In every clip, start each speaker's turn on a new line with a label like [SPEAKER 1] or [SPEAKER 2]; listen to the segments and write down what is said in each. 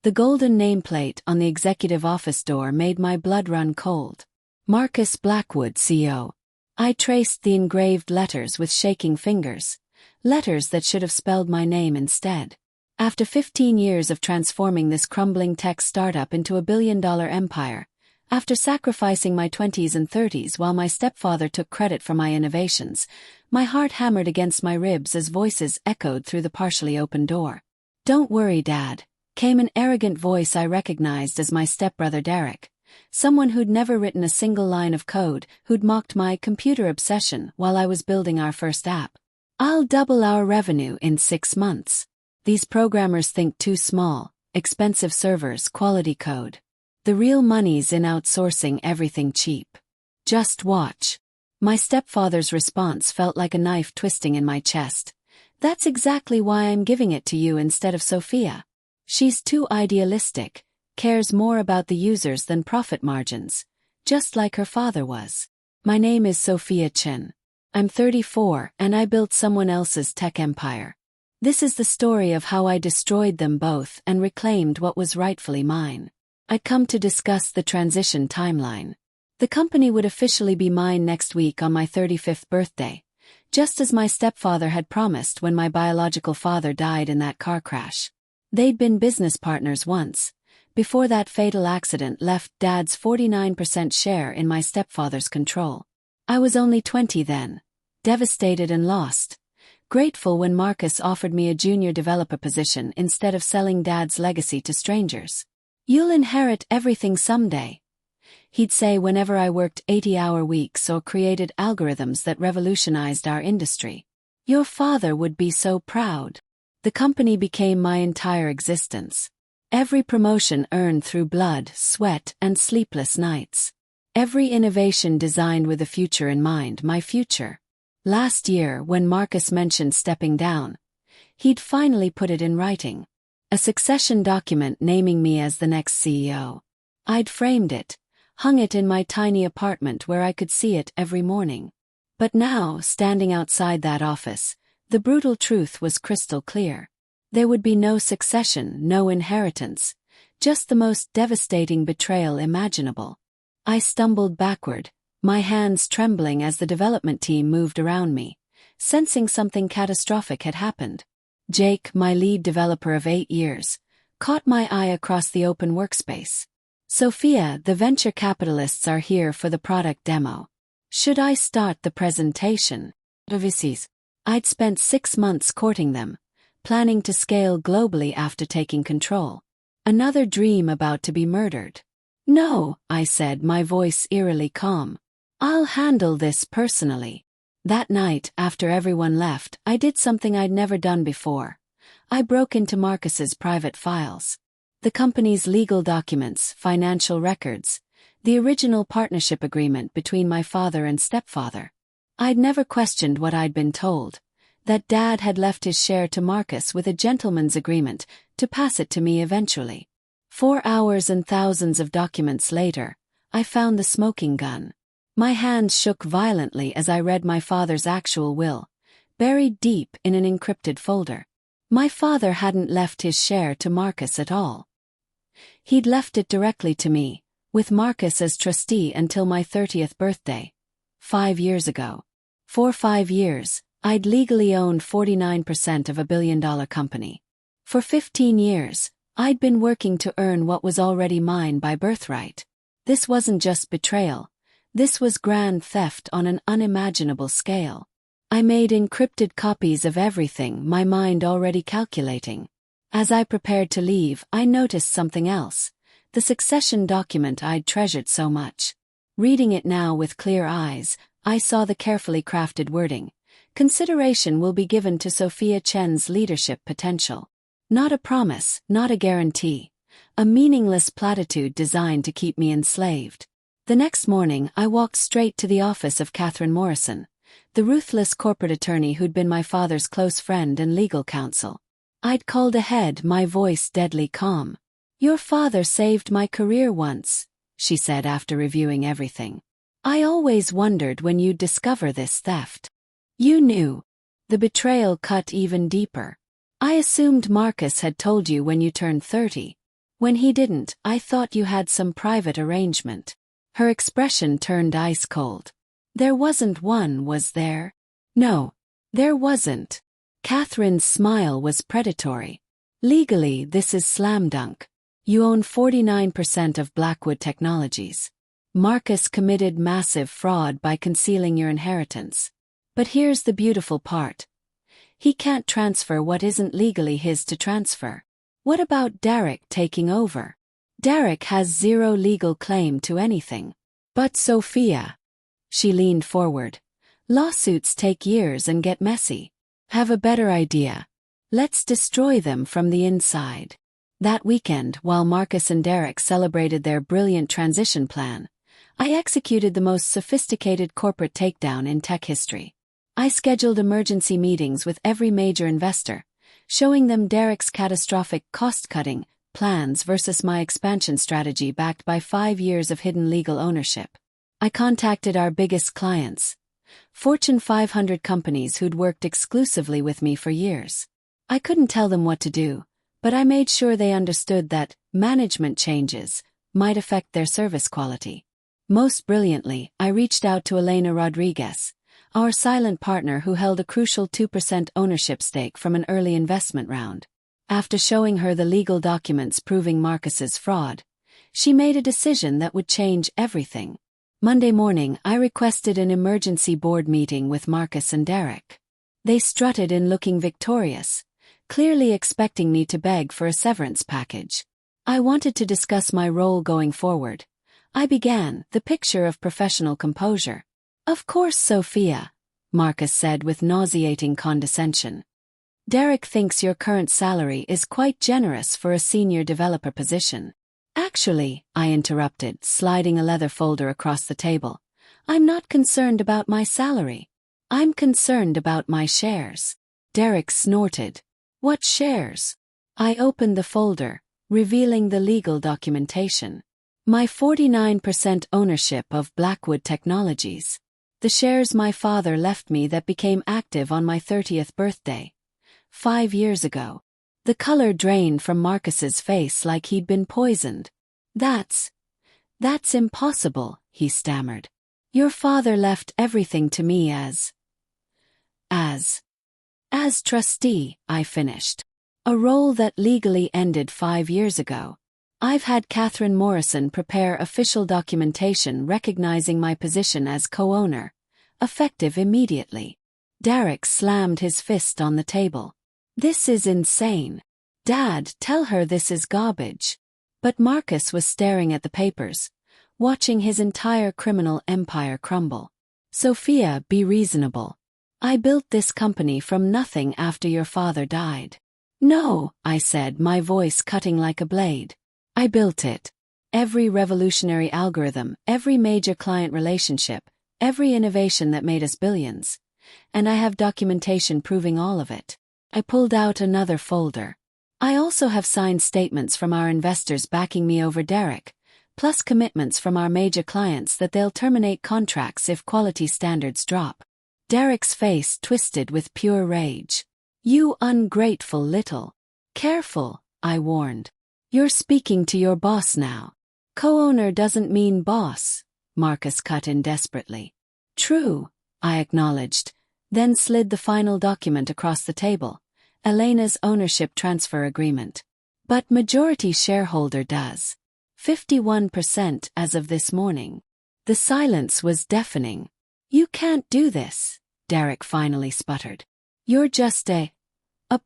[SPEAKER 1] The golden nameplate on the executive office door made my blood run cold. Marcus Blackwood, CEO. I traced the engraved letters with shaking fingers. Letters that should have spelled my name instead. After 15 years of transforming this crumbling tech startup into a billion-dollar empire, after sacrificing my 20s and 30s while my stepfather took credit for my innovations, my heart hammered against my ribs as voices echoed through the partially open door. "Don't worry, Dad," came an arrogant voice I recognized as my stepbrother Derek, someone who'd never written a single line of code, who'd mocked my computer obsession while I was building our first app. "I'll double our revenue in 6 months. These programmers think too small, expensive servers, quality code. The real money's in outsourcing everything cheap. Just watch." My stepfather's response felt like a knife twisting in my chest. "That's exactly why I'm giving it to you instead of Sophia. She's too idealistic, cares more about the users than profit margins, just like her father was." "My name is Sophia Chen. I'm 34 and I built someone else's tech empire. This is the story of how I destroyed them both and reclaimed what was rightfully mine." I'd come to discuss the transition timeline. The company would officially be mine next week on my 35th birthday, just as my stepfather had promised when my biological father died in that car crash. They'd been business partners once, before that fatal accident left Dad's 49% share in my stepfather's control. I was only 20 then, devastated and lost, grateful when Marcus offered me a junior developer position instead of selling Dad's legacy to strangers. "You'll inherit everything someday," he'd say whenever I worked 80-hour weeks or created algorithms that revolutionized our industry. "Your father would be so proud." The company became my entire existence. Every promotion earned through blood, sweat, and sleepless nights. Every innovation designed with the future in mind, my future. Last year, when Marcus mentioned stepping down, he'd finally put it in writing. A succession document naming me as the next CEO. I'd framed it, hung it in my tiny apartment where I could see it every morning. But now, standing outside that office, the brutal truth was crystal clear. There would be no succession, no inheritance, just the most devastating betrayal imaginable. I stumbled backward, my hands trembling as the development team moved around me, sensing something catastrophic had happened. Jake, my lead developer of 8 years, caught my eye across the open workspace. "Sophia, the venture capitalists are here for the product demo. Should I start the presentation?" VCs. I'd spent 6 months courting them, planning to scale globally after taking control. Another dream about to be murdered. "No," I said, my voice eerily calm. "I'll handle this personally." That night, after everyone left, I did something I'd never done before. I broke into Marcus's private files. The company's legal documents, financial records, the original partnership agreement between my father and stepfather. I'd never questioned what I'd been told, that Dad had left his share to Marcus with a gentleman's agreement to pass it to me eventually. 4 hours and thousands of documents later, I found the smoking gun. My hands shook violently as I read my father's actual will, buried deep in an encrypted folder. My father hadn't left his share to Marcus at all. He'd left it directly to me, with Marcus as trustee until my 30th birthday. 5 years ago. For 5 years, I'd legally owned 49% of a billion-dollar company. For 15 years, I'd been working to earn what was already mine by birthright. This wasn't just betrayal. This was grand theft on an unimaginable scale. I made encrypted copies of everything, my mind already calculating. As I prepared to leave, I noticed something else. The succession document I'd treasured so much. Reading it now with clear eyes, I saw the carefully crafted wording. Consideration will be given to Sophia Chen's leadership potential. Not a promise, not a guarantee. A meaningless platitude designed to keep me enslaved. The next morning, I walked straight to the office of Catherine Morrison, the ruthless corporate attorney who'd been my father's close friend and legal counsel. I'd called ahead, my voice deadly calm. "Your father saved my career once," she said after reviewing everything. "I always wondered when you'd discover this theft." "You knew." The betrayal cut even deeper. "I assumed Marcus had told you when you turned 30. When he didn't, I thought you had some private arrangement. Her expression turned ice cold. There wasn't one, was there? No, there wasn't. Catherine's smile was predatory. Legally, this is slam dunk. You own 49% of Blackwood Technologies. Marcus committed massive fraud by concealing your inheritance. But here's the beautiful part. He can't transfer what isn't legally his to transfer. What about Derek taking over? Derek has zero legal claim to anything. But Sophia. She leaned forward. Lawsuits take years and get messy. Have a better idea. Let's destroy them from the inside. That weekend, while Marcus and Derek celebrated their brilliant transition plan, I executed the most sophisticated corporate takedown in tech history. I scheduled emergency meetings with every major investor, showing them Derek's catastrophic cost-cutting plans versus my expansion strategy backed by 5 years of hidden legal ownership. I contacted our biggest clients, Fortune 500 companies who'd worked exclusively with me for years. I couldn't tell them what to do, but I made sure they understood that management changes might affect their service quality. Most brilliantly, I reached out to Elena Rodriguez, our silent partner who held a crucial 2% ownership stake from an early investment round. After showing her the legal documents proving Marcus's fraud, she made a decision that would change everything. Monday morning, I requested an emergency board meeting with Marcus and Derek. They strutted in looking victorious, clearly expecting me to beg for a severance package. I wanted to discuss my role going forward. I began, the picture of professional composure. Of course, Sophia, Marcus said with nauseating condescension. Derek thinks your current salary is quite generous for a senior developer position. Actually, I interrupted, sliding a leather folder across the table. I'm not concerned about my salary. I'm concerned about my shares. Derek snorted. What shares? I opened the folder, revealing the legal documentation. My 49% ownership of Blackwood Technologies. The shares my father left me that became active on my 30th birthday. 5 years ago. The color drained from Marcus's face like he'd been poisoned. That's impossible, he stammered. Your father left everything to me as trustee, I finished. A role that legally ended 5 years ago. I've had Catherine Morrison prepare official documentation recognizing my position as co-owner, effective immediately. Derek slammed his fist on the table. This is insane. Dad, tell her this is garbage. But Marcus was staring at the papers, watching his entire criminal empire crumble. Sophia, be reasonable. I built this company from nothing after your father died. No, I said, my voice cutting like a blade. I built it. Every revolutionary algorithm, every major client relationship, every innovation that made us billions. And I have documentation proving all of it. I pulled out another folder. I also have signed statements from our investors backing me over Derek, plus commitments from our major clients that they'll terminate contracts if quality standards drop. Derek's face twisted with pure rage. You ungrateful little. Careful, I warned. You're speaking to your boss now. Co-owner doesn't mean boss, Marcus cut in desperately. True, I acknowledged, then slid the final document across the table, Elena's ownership transfer agreement. But majority shareholder does. 51% as of this morning. The silence was deafening. You can't do this, Derek finally sputtered. You're just a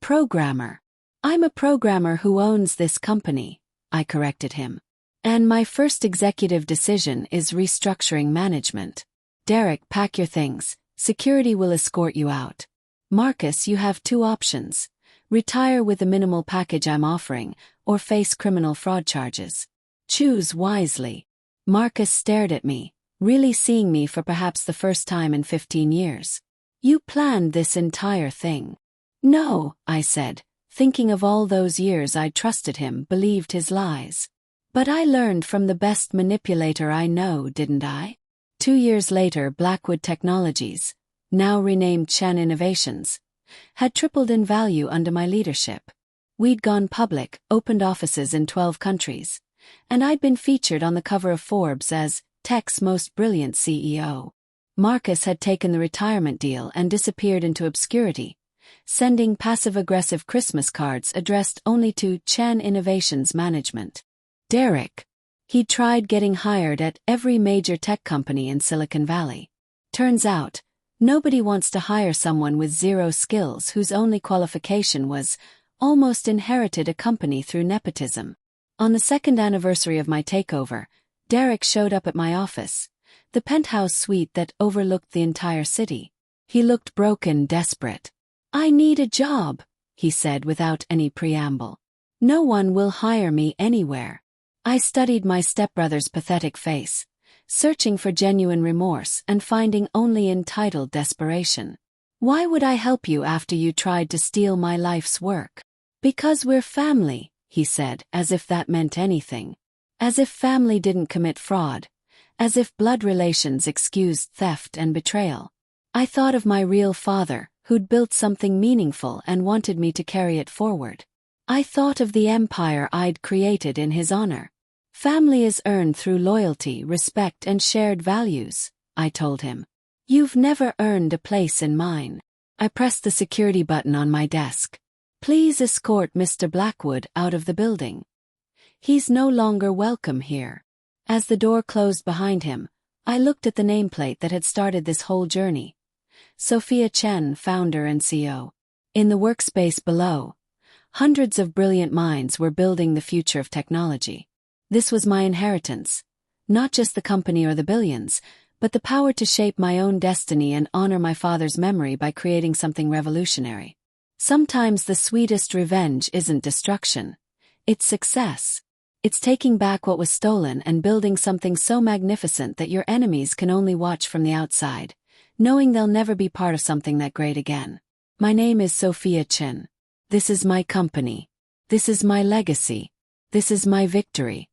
[SPEAKER 1] programmer. I'm a programmer who owns this company, I corrected him. And my first executive decision is restructuring management. Derek, pack your things. Security will escort you out. Marcus, you have 2 options. Retire with the minimal package I'm offering, or face criminal fraud charges. Choose wisely. Marcus stared at me, really seeing me for perhaps the first time in 15 years. You planned this entire thing. No, I said, thinking of all those years I'd trusted him, believed his lies. But I learned from the best manipulator I know, didn't I? 2 years later, Blackwood Technologies, now renamed Chen Innovations, had tripled in value under my leadership. We'd gone public, opened offices in 12 countries, and I'd been featured on the cover of Forbes as Tech's most brilliant CEO. Marcus had taken the retirement deal and disappeared into obscurity, sending passive-aggressive Christmas cards addressed only to Chen Innovations Management. Derek. He'd tried getting hired at every major tech company in Silicon Valley. Turns out, nobody wants to hire someone with zero skills whose only qualification was almost inherited a company through nepotism. On the second anniversary of my takeover, Derek showed up at my office, the penthouse suite that overlooked the entire city. He looked broken, desperate. "I need a job," he said without any preamble. "No one will hire me anywhere." I studied my stepbrother's pathetic face, searching for genuine remorse and finding only entitled desperation. "Why would I help you after you tried to steal my life's work?" "Because we're family," he said, as if that meant anything. As if family didn't commit fraud. As if blood relations excused theft and betrayal. I thought of my real father, who'd built something meaningful and wanted me to carry it forward. I thought of the empire I'd created in his honor. "Family is earned through loyalty, respect, and shared values," I told him. "You've never earned a place in mine." I pressed the security button on my desk. "Please escort Mr. Blackwood out of the building. He's no longer welcome here." As the door closed behind him, I looked at the nameplate that had started this whole journey. Sophia Chen, founder and CEO. In the workspace below, hundreds of brilliant minds were building the future of technology. This was my inheritance. Not just the company or the billions, but the power to shape my own destiny and honor my father's memory by creating something revolutionary. Sometimes the sweetest revenge isn't destruction. It's success. It's taking back what was stolen and building something so magnificent that your enemies can only watch from the outside, knowing they'll never be part of something that great again. My name is Sophia Chen. This is my company. This is my legacy. This is my victory.